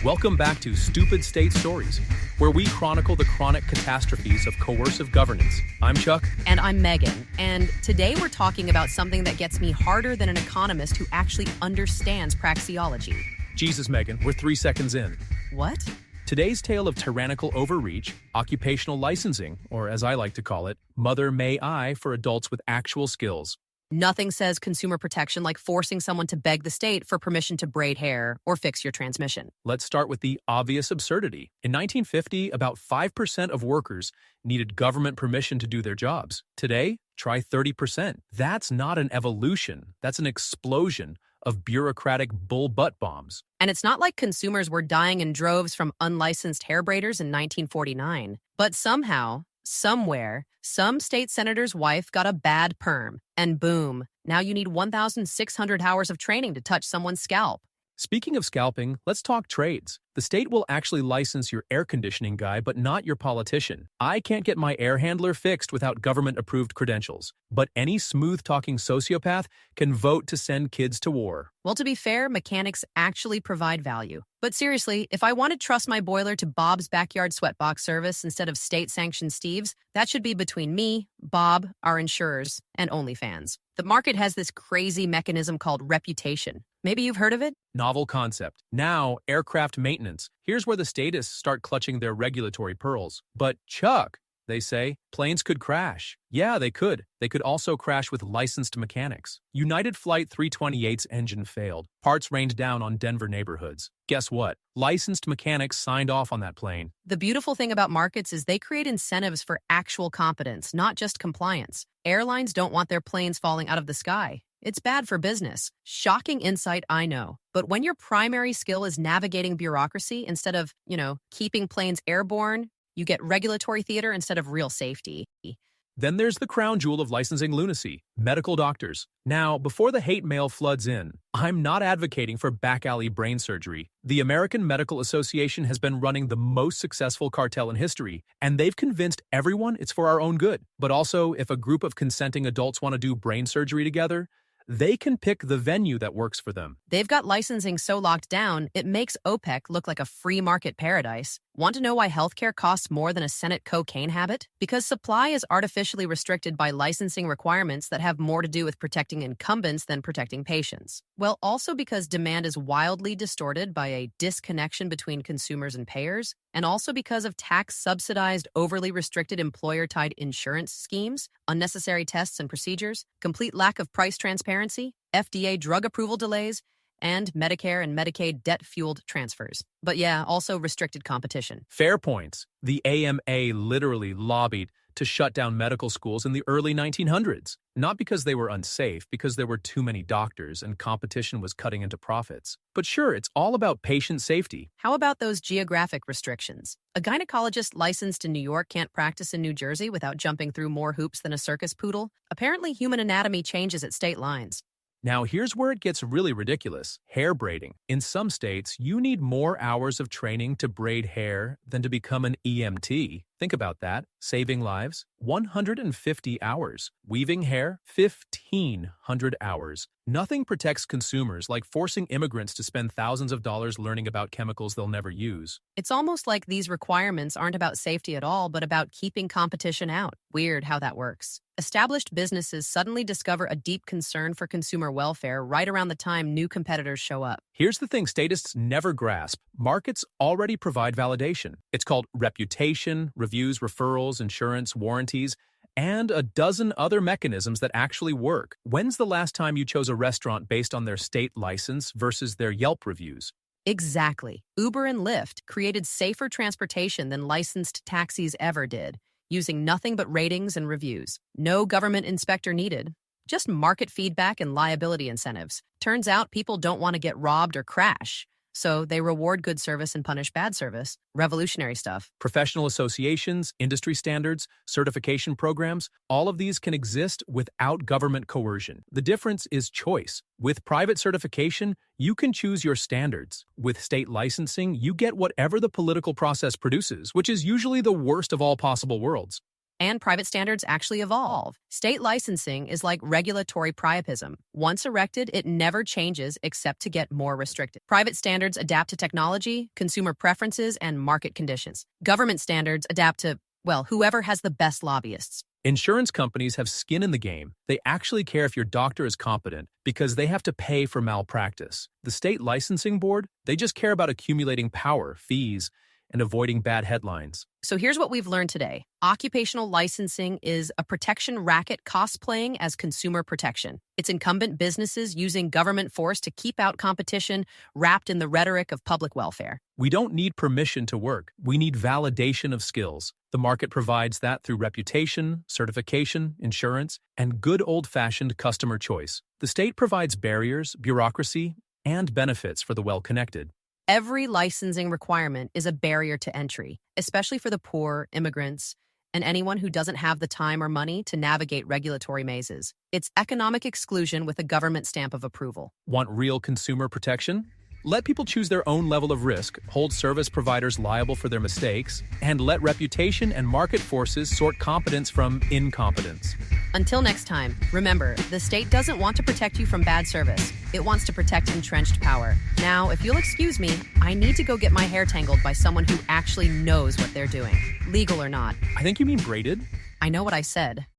Welcome back to Stupid State Stories, where we chronicle the chronic catastrophes of coercive governance. I'm Chuck. And I'm Megan. And today we're talking about something that gets me harder than an economist who actually understands praxeology. Jesus, Megan, we're 3 seconds in. What? Today's tale of tyrannical overreach, occupational licensing, or as I like to call it, Mother May I for adults with actual skills. Nothing says consumer protection like forcing someone to beg the state for permission to braid hair or fix your transmission. Let's start with the obvious absurdity. In 1950, about 5% of workers needed government permission to do their jobs. Today, try 30%. That's not an evolution. That's an explosion of bureaucratic bull butt bombs. And it's not like consumers were dying in droves from unlicensed hair braiders in 1949. But somehow, somewhere, some state senator's wife got a bad perm. And boom, now you need 1,600 hours of training to touch someone's scalp. Speaking of scalping, let's talk trades. The state will actually license your air conditioning guy, but not your politician. I can't get my air handler fixed without government-approved credentials. But any smooth-talking sociopath can vote to send kids to war. Well, to be fair, mechanics actually provide value. But seriously, if I want to trust my boiler to Bob's Backyard Sweatbox Service instead of state-sanctioned Steve's, that should be between me, Bob, our insurers, and OnlyFans. The market has this crazy mechanism called reputation. Maybe you've heard of it? Novel concept. Now, aircraft maintenance. Here's where the statists start clutching their regulatory pearls. But Chuck, they say, planes could crash. Yeah, they could. They could also crash with licensed mechanics. United Flight 328's engine failed. Parts rained down on Denver neighborhoods. Guess what? Licensed mechanics signed off on that plane. The beautiful thing about markets is they create incentives for actual competence, not just compliance. Airlines don't want their planes falling out of the sky. It's bad for business. Shocking insight, I know. But when your primary skill is navigating bureaucracy instead of, keeping planes airborne, you get regulatory theater instead of real safety. Then there's the crown jewel of licensing lunacy, medical doctors. Now, before the hate mail floods in, I'm not advocating for back-alley brain surgery. The American Medical Association has been running the most successful cartel in history, and they've convinced everyone it's for our own good. But also, if a group of consenting adults want to do brain surgery together, they can pick the venue that works for them. They've got licensing so locked down, it makes OPEC look like a free market paradise. Want to know why healthcare costs more than a Senate cocaine habit? Because supply is artificially restricted by licensing requirements that have more to do with protecting incumbents than protecting patients. Well, also because demand is wildly distorted by a disconnection between consumers and payers, and also because of tax-subsidized, overly restricted employer-tied insurance schemes, unnecessary tests and procedures, complete lack of price transparency, FDA drug approval delays, and Medicare and Medicaid debt-fueled transfers. But yeah, also restricted competition. Fair points. The AMA literally lobbied to shut down medical schools in the early 1900s. Not because they were unsafe, because there were too many doctors and competition was cutting into profits. But sure, it's all about patient safety. How about those geographic restrictions? A gynecologist licensed in New York can't practice in New Jersey without jumping through more hoops than a circus poodle. Apparently, human anatomy changes at state lines. Now, here's where it gets really ridiculous. Hair braiding. In some states, you need more hours of training to braid hair than to become an EMT. Think about that. Saving lives, 150 hours. Weaving hair, 1,500 hours. Nothing protects consumers like forcing immigrants to spend thousands of dollars learning about chemicals they'll never use. It's almost like these requirements aren't about safety at all, but about keeping competition out. Weird how that works. Established businesses suddenly discover a deep concern for consumer welfare right around the time new competitors show up. Here's the thing statists never grasp. Markets already provide validation. It's called reputation, reviews, referrals, insurance, warranties, and a dozen other mechanisms that actually work. When's the last time you chose a restaurant based on their state license versus their Yelp reviews? Exactly. Uber and Lyft created safer transportation than licensed taxis ever did, using nothing but ratings and reviews. No government inspector needed. Just market feedback and liability incentives. Turns out people don't want to get robbed or crash, so they reward good service and punish bad service. Revolutionary stuff. Professional associations, industry standards, certification programs, all of these can exist without government coercion. The difference is choice. With private certification, you can choose your standards. With state licensing, you get whatever the political process produces, which is usually the worst of all possible worlds. And private standards actually evolve. State licensing is like regulatory priapism. Once erected, it never changes except to get more restricted. Private standards adapt to technology, consumer preferences, and market conditions. Government standards adapt to, well, whoever has the best lobbyists. Insurance companies have skin in the game. They actually care if your doctor is competent because they have to pay for malpractice. The state licensing board, they just care about accumulating power, fees, and avoiding bad headlines. So here's what we've learned today. Occupational licensing is a protection racket cosplaying as consumer protection. It's incumbent businesses using government force to keep out competition, wrapped in the rhetoric of public welfare. We don't need permission to work. We need validation of skills. The market provides that through reputation, certification, insurance, and good old-fashioned customer choice. The state provides barriers, bureaucracy, and benefits for the well-connected. Every licensing requirement is a barrier to entry, especially for the poor, immigrants, and anyone who doesn't have the time or money to navigate regulatory mazes. It's economic exclusion with a government stamp of approval. Want real consumer protection? Let people choose their own level of risk, hold service providers liable for their mistakes, and let reputation and market forces sort competence from incompetence. Until next time, remember, the state doesn't want to protect you from bad service. It wants to protect entrenched power. Now, if you'll excuse me, I need to go get my hair tangled by someone who actually knows what they're doing, legal or not. I think you mean braided? I know what I said.